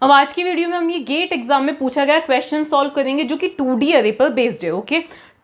अब आज की वीडियो में हम ये गेट एग्जाम में पूछा गया क्वेश्चन सॉल्व करेंगे जो कि 2D अरे पर बेस्ड है। ओके,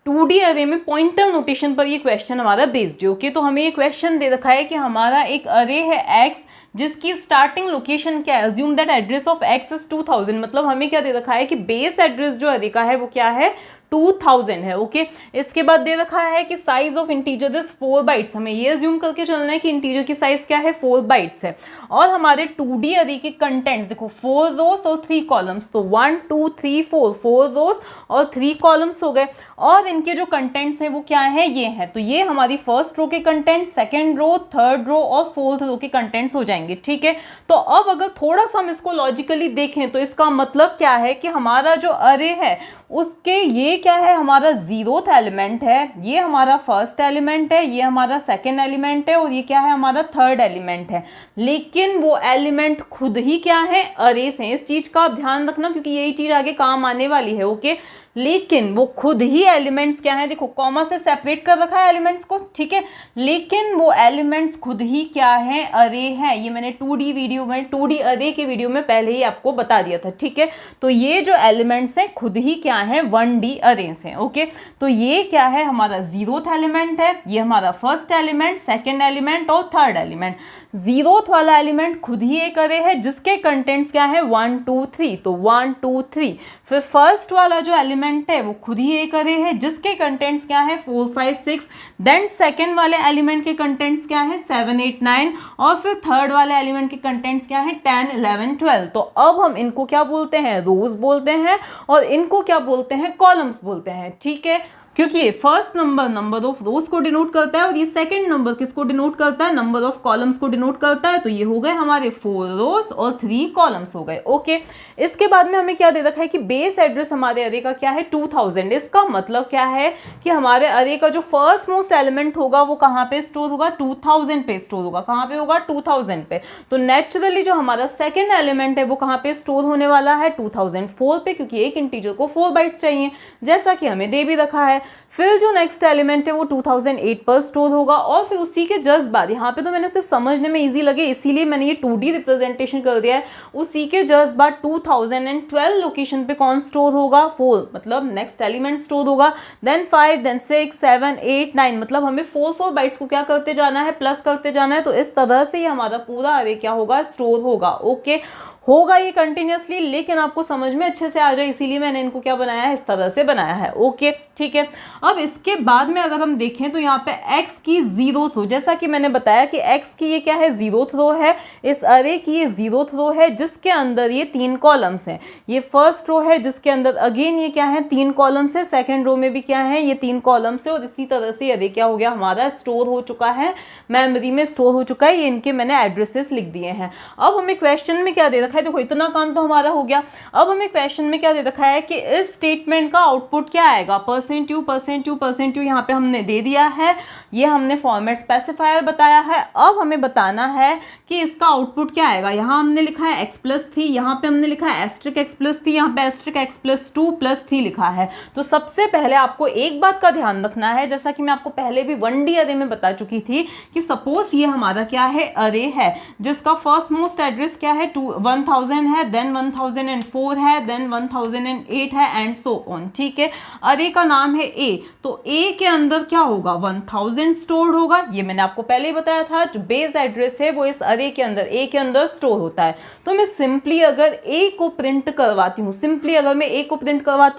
2D अरे में पॉइंटर नोटेशन पर ये क्वेश्चन हमारा बेस्ड है। ओके, तो हमें ये क्वेश्चन दे रखा है कि हमारा एक अरे है x जिसकी स्टार्टिंग लोकेशन क्या है। Assume that address of x is 2000, मतलब हमें क्या दे रखा है कि बेस एड्रेस जो अरे का है वो क्या है 2000 है। ओके, इसके बाद दे रखा है कि size of integer this 4 bytes. हमें ये अज्यूम करके चलना है कि इंटीजर की साइज क्या है 4 बाइट्स है। और हमारे 2D अरे के कंटेंट्स देखो 4 रोज और 3 कॉलम्स, तो 1 2 3 4 रोज और 3 कॉलम्स हो गए। और इनके जो कंटेंट्स हैं वो क्या है ये है, तो ये हमारी फर्स्ट रो के content, second row, third row और फोर्थ रो के कंटेंट्स हो जाएंगे। ठीक है, तो अब अगर थोड़ा सा हम इसको लॉजिकली देखें तो इसका मतलब क्या है कि हमारा जो अरे है उसके ये क्या है हमारा जीरोथ एलिमेंट है, ये हमारा फर्स्ट एलिमेंट है, ये हमारा सेकेंड एलिमेंट है और ये क्या है हमारा थर्ड एलिमेंट है। लेकिन वो एलिमेंट खुद ही क्या है अरेस हैं। इस चीज का आप ध्यान रखना क्योंकि यही चीज आगे काम आने वाली है। ओके, लेकिन वो खुद ही एलिमेंट्स क्या है, देखो कॉमा से सेपरेट कर रखा है एलिमेंट्स को। ठीक है, लेकिन वो एलिमेंट्स खुद ही क्या है अरे है। ये मैंने 2D वीडियो में 2D अरे के वीडियो में पहले ही आपको बता दिया था। ठीक है, तो ये जो एलिमेंट्स हैं खुद ही क्या है 1D अरेस हैं। ओके, तो ये क्या है हमारा जीरोथ एलिमेंट है, ये हमारा फर्स्ट एलिमेंट, सेकेंड एलिमेंट और थर्ड एलिमेंट। जीरोथ वाला एलिमेंट खुद ही एक अरे है जिसके कंटेंट्स क्या है 1 2 3, तो 1 2 3। फिर फर्स्ट वाला जो एलिमेंट है वो खुद ही एक अरे है जिसके कंटेंट्स क्या है 4 5 6। देन सेकेंड वाले एलिमेंट के कंटेंट्स क्या है 7 8 9 और फिर थर्ड वाले एलिमेंट के कंटेंट्स क्या है 10 11 12। तो अब हम इनको क्या बोलते हैं रोज बोलते हैं और इनको क्या बोलते हैं कॉलम्स बोलते हैं। ठीक है, क्योंकि ये फर्स्ट नंबर ऑफ रोज को डिनोट करता है और ये सेकंड नंबर किसको डिनोट करता है नंबर ऑफ कॉलम्स को डिनोट करता है। तो ये हो गए हमारे 4 रोज और 3 कॉलम्स हो गए। ओके, इसके बाद में हमें क्या दे रखा है कि बेस एड्रेस हमारे अरे का क्या है 2000। इसका मतलब क्या है कि हमारे अरे का जो फर्स्ट मोस्ट एलिमेंट होगा वो कहाँ पे स्टोर होगा 2000 पे स्टोर होगा। कहाँ पे होगा 2000 पे। तो नेचुरली जो हमारा सेकेंड एलिमेंट है वो कहाँ पे स्टोर होने वाला है 2004 पे, क्योंकि एक इंटीजर को 4 बाइट्स चाहिए जैसा कि हमें दे भी रखा है। फिर जो नेक्स्ट एलिमेंट है वो 2008 पर स्टोर होगा और फिर उसी के जस्ट बाद, यहाँ पे तो मैंने सिर्फ समझने में इजी लगे इसीलिए मैंने ये 2D रिप्रेजेंटेशन कर दिया है। उसी के जस्ट बाद 2012 लोकेशन पे कौन स्टोर होगा 4, मतलब नेक्स्ट एलिमेंट स्टोर होगा। देन 5 देन 6 7 8 9, मतलब हमें 4 बाइट्स को क्या करते जाना है प्लस करते जाना है। तो इस तरह से ही हमारा पूरा अरे क्या होगा स्टोर होगा। ओके, होगा ये कंटिन्यूसली, लेकिन आपको समझ में अच्छे से आ जाए इसीलिए मैंने इनको क्या बनाया है इस तरह से बनाया है। ओके, ठीक है। अब इसके बाद में अगर हम देखें तो यहाँ पे x की जीरोथ रो, जैसा कि मैंने बताया कि x की ये क्या है जीरोथ रो है, इस अरे की ये जीरोथ रो है जिसके अंदर ये 3 कॉलम्स हैं। ये फर्स्ट रो है जिसके अंदर अगेन ये क्या है 3 कॉलम्स है, सेकेंड रो में भी क्या है ये 3 कॉलम्स है और इसी तरह से अरे क्या हो गया हमारा स्टोर हो चुका है, मेमोरी में स्टोर हो चुका है। ये इनके मैंने एड्रेसेस लिख दिए हैं। अब हमें क्वेश्चन में क्या दे रखा है, देखो इतना काम तो हमारा हो गया। अब हमें क्वेश्चन में क्या दे रखा है कि इस स्टेटमेंट का आउटपुट क्या आएगा, %2 यहाँ पे हमने दे दिया है, ये हमने फॉर्मेट स्पेसिफायर बताया है। अब हमें बताना है कि इसका आउटपुट क्या आएगा। यहाँ हमने लिखा है x+3, यहाँ पे हमने लिखा है *x+3, यहाँ पे *x+2 + 3 लिखा है। तो सबसे पहले आपको एक बात का ध्यान रखना है, जैसा कि मैं आपको पहले भी 1D अरे में बता चुकी थी कि सपोज ये हमारा क्या है अरे है जिसका फर्स्ट मोस्ट एड्रेस क्या है 1000 है, देन 1004 है, देन 1008 है एंड सो ऑन। ठीक है, अरे का नाम है A, तो A के अंदर क्या होगा 1000 स्टोर्ड होगा। ये मैंने आपको पहले ही बताया था, जो बेस एड्रेस है वो इस अरे के अंदर A के अंदर स्टोर होता है। तो मैं सिंपली अगर A को प्रिंट करवाती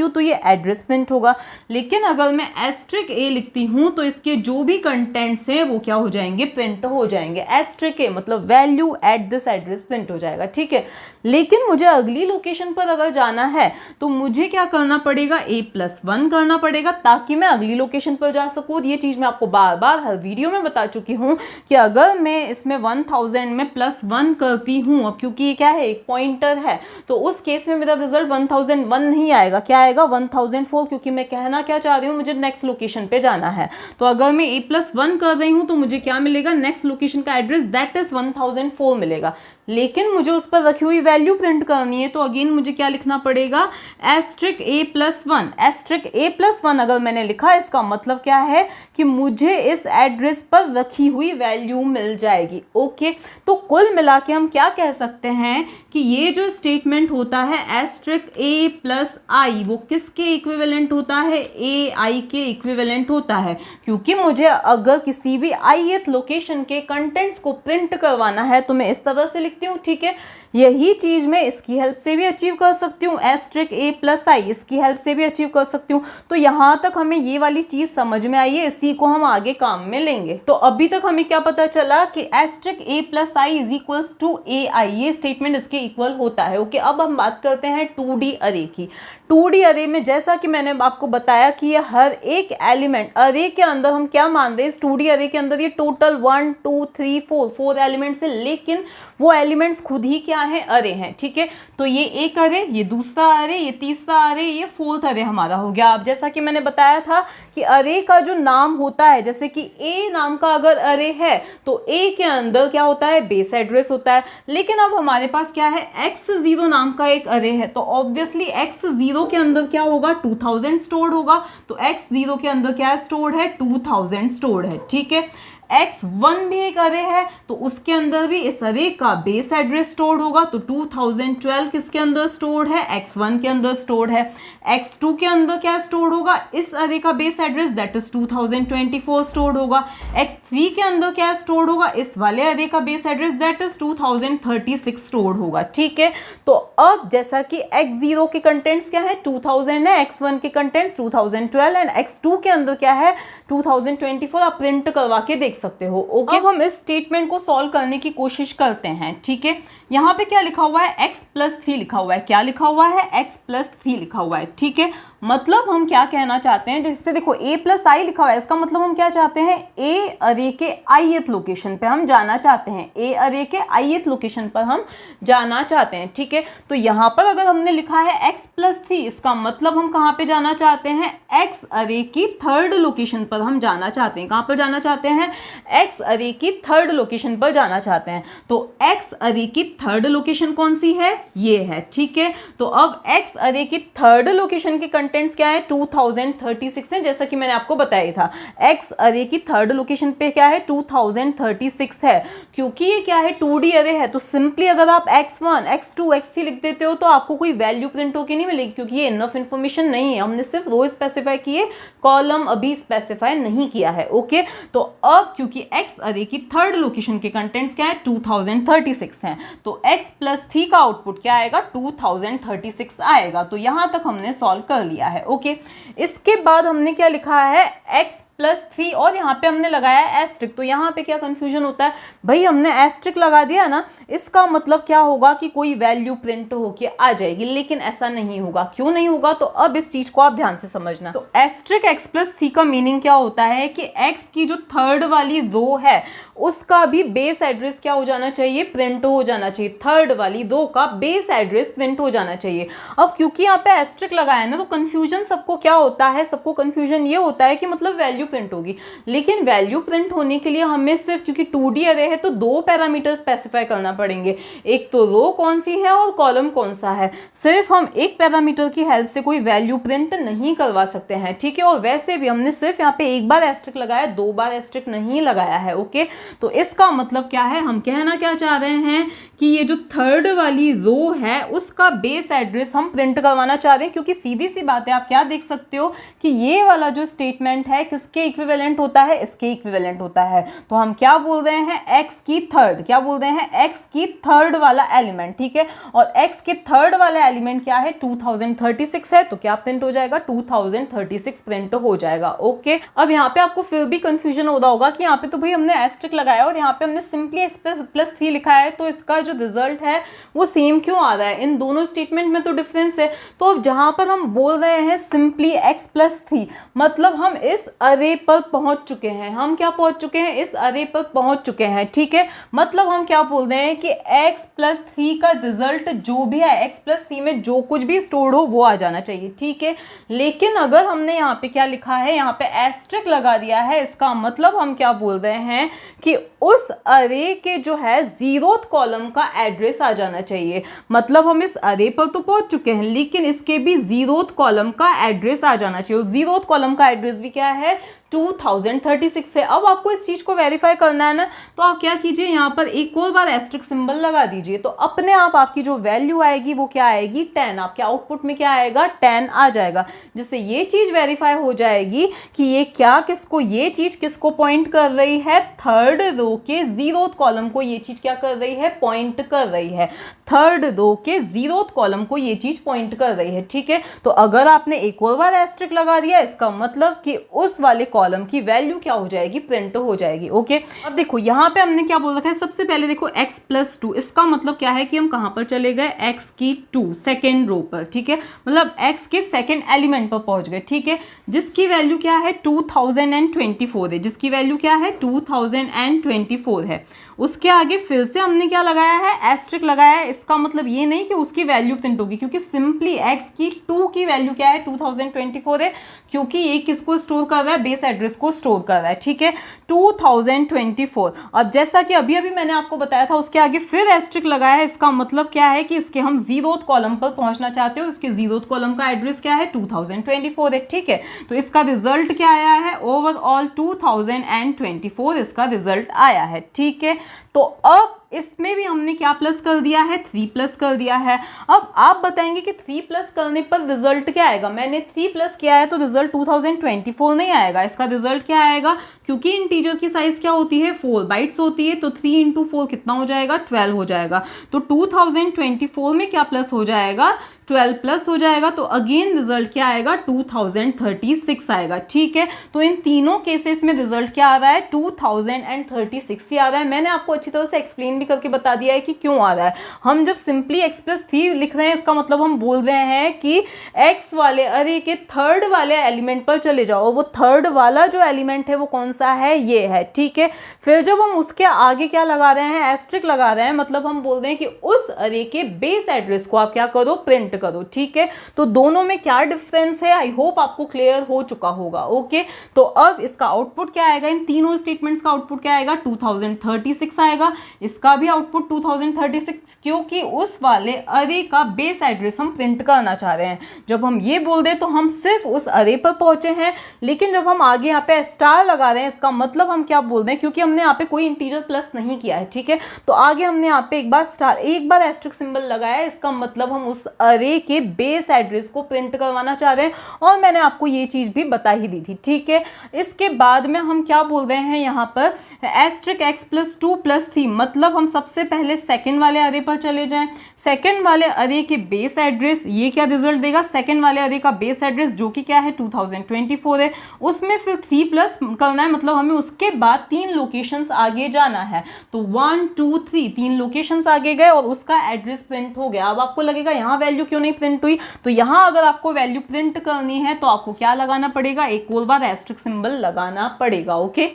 हूँ, तो ये एड्रेस प्रिंट होगा। लेकिन अगर मैं *A लिखती हूँ तो इसके जो भी कंटेंट्स हैं वो क्या हो जाएंगे प्रिंट हो जाएंगे। *A मतलब value at this address print हो जाएगा। ठीक है, लेकिन मुझे अगली लोकेशन पर अगर जाना है तो मुझे क्या करना पड़ेगा A+1 करना पड़ेगा ताकि मैं अगली लोकेशन पर जा सकूँ। ये चीज़ मैं आपको बार बार हर वीडियो में बता चुकी हूँ कि अगर मैं इसमें 1000 में +1 करती हूँ, अब क्योंकि ये क्या है एक पॉइंटर है, तो उस केस में मेरा रिजल्ट 1001 नहीं आएगा, क्या आएगा 1004, क्योंकि मैं कहना क्या चाह रही हूँ मुझे नेक्स्ट लोकेशन पे जाना है। तो अगर मैं A+1 कर रही हूँ तो मुझे क्या मिलेगा नेक्स्ट लोकेशन का एड्रेस दैट इज 1004 मिलेगा। लेकिन मुझे उस पर रखी हुई वैल्यू प्रिंट करनी है, तो अगेन मुझे क्या लिखना पड़ेगा, एस्ट्रिक a+1। एस्ट्रिक a+1 अगर मैंने लिखा, इसका मतलब क्या है कि मुझे इस एड्रेस पर रखी हुई वैल्यू मिल जाएगी। ओके, तो कुल मिला के हम क्या कह सकते हैं कि ये जो स्टेटमेंट होता है एस्ट्रिक a+i, वो किसके इक्विवेलेंट होता है, ai के इक्विवेलेंट होता है, क्योंकि मुझे अगर किसी भी ith लोकेशन के कंटेंट्स को प्रिंट करवाना है तो मैं इस तरह से लिखती हूँ। ठीक है, यही चीज मैं इसकी हेल्प से भी अचीव कर सकती हूँ, एस्ट्रिक a+i इसकी हेल्प से भी अचीव कर सकती हूँ। तो यहाँ तक हमें ये वाली चीज समझ में आई है, इसी को हम आगे काम में लेंगे। तो अभी तक हमें क्या पता चला कि asterisk a+i is equals to ai, ये स्टेटमेंट इसके इक्वल होता है। ओके, अब हम बात करते हैं 2D अरे की। 2D अरे में जैसा कि मैंने आपको बताया कि ये हर एक एलिमेंट अरे के अंदर हम क्या मान रहे हैं, इस 2D अरे के अंदर ये टोटल 1 2 3 4 एलिमेंट्स है, लेकिन वो एलिमेंट्स खुद ही क्या है, अरे हैं। ठीक है, तो ये एक अरे, ये दूसरा अरे, ये तीसरा अरे, ये फोर्थ अरे हमारा हो गया। अब जैसा कि मैंने बताया था कि अरे का जो नाम होता है, जैसे कि ए नाम का अगर अरे है तो ए के अंदर क्या होता है, बेस एड्रेस होता है। लेकिन अब हमारे पास क्या है, x0 नाम का एक अरे है, तो ऑब्वियसली x0 के अंदर क्या होगा, 2000 स्टोर्ड होगा। तो x0 के अंदर क्या स्टोर्ड है, 2000 स्टोर्ड है। ठीक है, x1 भी एक अरे है, तो उसके अंदर भी इस अरे का बेस एड्रेस स्टोर्ड होगा। तो 2012 किसके अंदर स्टोर्ड है, x1 के अंदर स्टोर्ड है। x2 के अंदर क्या स्टोर्ड होगा, इस अरे का base address, that is 2024 stored होगा। x3 के अंदर क्या स्टोर्ड होगा, इस वाले अरे का base address, that is 2036 stored होगा। ठीक है, तो अब जैसा कि x0 के कंटेंट्स क्या है, 2000 है, x1 के कंटेंट्स 2012 एंड x2 के अंदर क्या है, 2024। आप प्रिंट करवा के देख सकते हो। ओके, अब हम इस स्टेटमेंट को सॉल्व करने की कोशिश करते हैं। ठीक है, यहाँ पे क्या लिखा हुआ है, x+3 लिखा हुआ है। क्या लिखा हुआ है, x+3 लिखा हुआ है। ठीक है, मतलब हम क्या कहना चाहते हैं, जैसे देखो a+i लिखा हुआ है, इसका मतलब हम क्या चाहते हैं, a अरे के ith लोकेशन पे हम जाना चाहते हैं, a अरे के ith लोकेशन पर हम जाना चाहते हैं। ठीक है, तो यहाँ पर अगर हमने लिखा है x+3, इसका मतलब हम कहाँ पे जाना चाहते हैं, x अरे की थर्ड लोकेशन पर हम जाना चाहते हैं। कहाँ पर जाना चाहते हैं, x अरे की थर्ड लोकेशन पर जाना चाहते हैं। तो x अरे की थर्ड लोकेशन कौन सी है, ये है। ठीक है, तो अब x अरे की थर्ड लोकेशन के कंटेंट्स क्या है, 2036 है, जैसा कि मैंने आपको बताया था। x अरे की थर्ड लोकेशन पे क्या है, 2036 है। क्योंकि ये क्या है, 2D अरे है, तो सिंपली अगर आप x1 x2 x3 लिख देते हो तो आपको कोई वैल्यू प्रिंट होके नहीं मिलेगी, क्योंकि ये इनफ इन्फॉर्मेशन नहीं है। हमने सिर्फ रो स्पेसिफाई किए, कॉलम अभी स्पेसिफाई नहीं किया है। ओके, तो अब क्योंकि x अरे की थर्ड लोकेशन के कंटेंट्स क्या है, 2036 हैं, तो x+3 का आउटपुट क्या आएगा, 2036 आएगा। तो यहां तक हमने सॉल्व कर लिया है। ओके, इसके बाद हमने क्या लिखा है, x+3 और यहाँ पे हमने लगाया एस्ट्रिक। तो यहाँ पे क्या कंफ्यूजन होता है, भाई हमने एस्ट्रिक लगा दिया ना, इसका मतलब क्या होगा कि कोई वैल्यू प्रिंट होके आ जाएगी, लेकिन ऐसा नहीं होगा। क्यों नहीं होगा, तो अब इस चीज को आप ध्यान से समझना। तो एस्ट्रिक x+3 का मीनिंग क्या होता है कि x की जो थर्ड वाली रो है उसका भी बेस एड्रेस क्या हो जाना चाहिए, प्रिंट हो जाना चाहिए। थर्ड वाली रो का बेस एड्रेस प्रिंट हो जाना चाहिए। अब क्योंकि यहाँ पे एस्ट्रिक लगाया है ना, तो कंफ्यूजन सबको क्या होता है, सबको कंफ्यूजन ये होता है कि मतलब वैल्यू प्रिंट होगी, लेकिन वैल्यू प्रिंट होने के लिए हमें सिर्फ, क्योंकि 2D अरे है तो दो पैरामीटर स्पेसिफाई करना पड़ेंगे, एक तो रो कौन सी है और कॉलम कौन सा है। सिर्फ हम एक पैरामीटर की हेल्प से कोई वैल्यू प्रिंट नहीं करवा सकते हैं। ठीक है, और वैसे भी हमने सिर्फ यहाँ पे एक बार एस्ट्रिक लगाया, दो बार एस्ट्रिक नहीं लगाया है। ओके, तो इसका मतलब क्या है, हम कहना क्या चाह रहे हैं कि ये जो थर्ड वाली रो है उसका बेस एड्रेस हम प्रिंट करवाना चाह रहे हैं, क्योंकि सीधी सी बात है, आप क्या देख सकते हो कि ये वाला जो स्टेटमेंट है किसके इक्विवेलेंट होता है, इसके इक्विवेलेंट होता है। तो हम क्या बोल रहे हैं, x की थर्ड, क्या बोल रहे हैं, x की थर्ड वाला एलिमेंट। ठीक है, और x के थर्ड वाला एलिमेंट क्या है, 2036 है, तो क्या प्रिंट हो जाएगा, 2036 प्रिंट हो जाएगा। ओके, अब यहाँ पे आपको फिर भी कंफ्यूजन हो रहा होगा कि यहाँ पे तो भाई हमने एस्ट्रिक लगाया और यहाँ पे हमने सिंपली x+3 लिखा है, तो इसका जो रिजल्ट है वो सेम क्यों आ रहा है, इन दोनों स्टेटमेंट में तो डिफरेंस है। तो अब जहां पर हम बोल रहे हैं सिंपली x+3, मतलब हम इस अरे अरे पर पहुंच चुके हैं, हम क्या पहुंच चुके हैं, इस अरे पर पहुंच चुके हैं, ठीक है। मतलब हम क्या बोल रहे हैं कि x+3 का रिजल्ट जो भी है, x+3 में जो कुछ भी स्टोर हो वो आ जाना चाहिए, ठीक है। लेकिन अगर हमने यहाँ पे क्या लिखा है, यहाँ पे एस्ट्रिक लगा दिया है, इसका मतलब हम क्या बोल रहे हैं कि उस अरे के जो है 0th कॉलम का एड्रेस आ जाना चाहिए। मतलब हम इस अरे पर तो पहुंच चुके हैं, लेकिन इसके भी 0th कॉलम का एड्रेस आ जाना चाहिए। 0th कॉलम का एड्रेस भी क्या है, 2036 है। अब आपको इस चीज को वेरीफाई करना है ना, तो आप क्या कीजिए, यहाँ पर एक और बार एस्ट्रिक सिंबल लगा दीजिए, तो अपने आप आपकी जो वैल्यू आएगी वो क्या आएगी, 10। आपके आउटपुट में क्या आएगा, 10 आ जाएगा, जिससे ये चीज वेरीफाई हो जाएगी कि ये क्या किसको, ये चीज किसको पॉइंट कर रही है, थर्ड रो के 0th कॉलम को ये चीज क्या कर रही है, पॉइंट कर रही है। थर्ड रो के 0th कॉलम को ये चीज पॉइंट कर रही है, ठीक है। तो अगर आपने एक और बार एस्ट्रिक लगा दिया, इसका मतलब कि उस वाले कॉलम की वैल्यू क्या हो जाएगी, प्रिंट हो जाएगी, ओके। अब देखो यहाँ पे हमने क्या बोल रखा है, सबसे पहले देखो x+2, इसका मतलब क्या है कि हम कहां पर चले गए, x की 2 सेकेंड रो पर, ठीक है। मतलब x के सेकेंड एलिमेंट पर पहुंच गए, ठीक है, जिसकी वैल्यू क्या है, 2024 है, जिसकी वैल्यू क्या है, 2024 है। उसके आगे फिर से हमने क्या लगाया है, एस्ट्रिक लगाया है। इसका मतलब ये नहीं कि उसकी वैल्यू प्रिंट होगी, क्योंकि सिंपली x की 2 की वैल्यू क्या है, 2024 है, क्योंकि ये किसको स्टोर कर रहा है, बेस एड्रेस को स्टोर कर रहा है, ठीक है, 2024। अब जैसा कि अभी अभी मैंने आपको बताया था, उसके आगे फिर एस्ट्रिक लगाया है। इसका मतलब क्या है कि इसके हम 0th कॉलम पर पहुंचना चाहते हो, इसके 0th कॉलम का एड्रेस क्या है, 2024 है, ठीक है। तो इसका रिजल्ट क्या आया है, ओवरऑल 2024 इसका रिजल्ट आया है, ठीक है। तो अब इसमें भी हमने क्या प्लस कर दिया है, 3 प्लस कर दिया है। अब आप बताएंगे कि 3 प्लस करने पर रिजल्ट क्या आएगा। मैंने 3 प्लस किया है तो रिजल्ट 2024 नहीं आएगा, इसका रिजल्ट क्या आएगा, क्योंकि इंटीजर की साइज क्या होती है, 4 बाइट्स होती है, तो 3 × 4 कितना हो जाएगा, 12 हो जाएगा। तो 2024 में क्या प्लस हो जाएगा, 12 प्लस हो जाएगा, तो अगेन रिजल्ट क्या आएगा, 2036 आएगा, ठीक है। तो इन तीनों केसेस में रिजल्ट क्या आ रहा है, 2036 ही आ रहा है। मैंने आपको अच्छी तरह से एक्सप्लेन भी करके बता दिया है कि क्यों आ रहा है। हम जब सिंपली x+3 लिख रहे हैं, इसका मतलब हम बोल रहे हैं कि x वाले अरे के थर्ड वाले एलिमेंट पर चले जाओ, वो थर्ड वाला जो एलिमेंट है वो कौन सा है, ये है, ठीक है। फिर जब हम उसके आगे क्या लगा रहे हैं, एस्ट्रिक लगा रहे हैं, मतलब हम बोल रहे हैं कि उस अरे के बेस एड्रेस को आप क्या करो, प्रिंट करो, ठीक है। तो दोनों में क्या डिफरेंस है, आई होप आपको क्लियर हो चुका होगा, ओके। तो अब इसका आउटपुट क्या आएगा, इन तीनों स्टेटमेंट्स का आउटपुट क्या आएगा, 2036 आएगा। इसका भी आउटपुट 2036, क्योंकि उस वाले अरे का बेस एड्रेस हम प्रिंट करना चाह रहे हैं। जब हम ये बोल दें तो हम सिर्फ उस अरे पर पहुंचे हैं, लेकिन जब हम आगे यहाँ पे स्टार लगा रहे हैं, इसका मतलब हम क्या बोल रहे हैं, क्योंकि हमने यहाँ पे कोई इंटीजर प्लस नहीं किया है, ठीक है। तो आगे हमने यहाँ पे एक बार स्टार, एक बार एस्ट्रिक सिंबल लगाया है, इसका मतलब हम उस अरे के बेस एड्रेस को प्रिंट करवाना चाह रहे हैं, और मैंने आपको ये चीज भी बता ही दी थी, ठीक है। इसके बाद में हम क्या बोल रहे हैं यहाँ पर, एस्ट्रिक x+2 + 3, मतलब हम सबसे पहले सेकंड वाले अरे पर चले जाएं। सेकंड वाले अरे के बेस एड्रेस, ये क्या रिजल्ट देगा, सेकंड वाले अरे का बेस एड्रेस जो कि क्या है, 2024 है, उसमें फिर 3 प्लस करना है, मतलब हमें उसके बाद 3 लोकेशंस आगे जाना है। तो 1 2 3 3 लोकेशंस आगे गए और उसका एड्रेस प्रिंट हो गया। अब आपको लगेगा यहाँ वैल्यू क्यों नहीं प्रिंट हुई, तो यहाँ अगर आपको वैल्यू प्रिंट करनी है तो आपको क्या लगाना पड़ेगा, एक और बार एस्ट्रिक सिंबल लगाना पड़ेगा, ओके।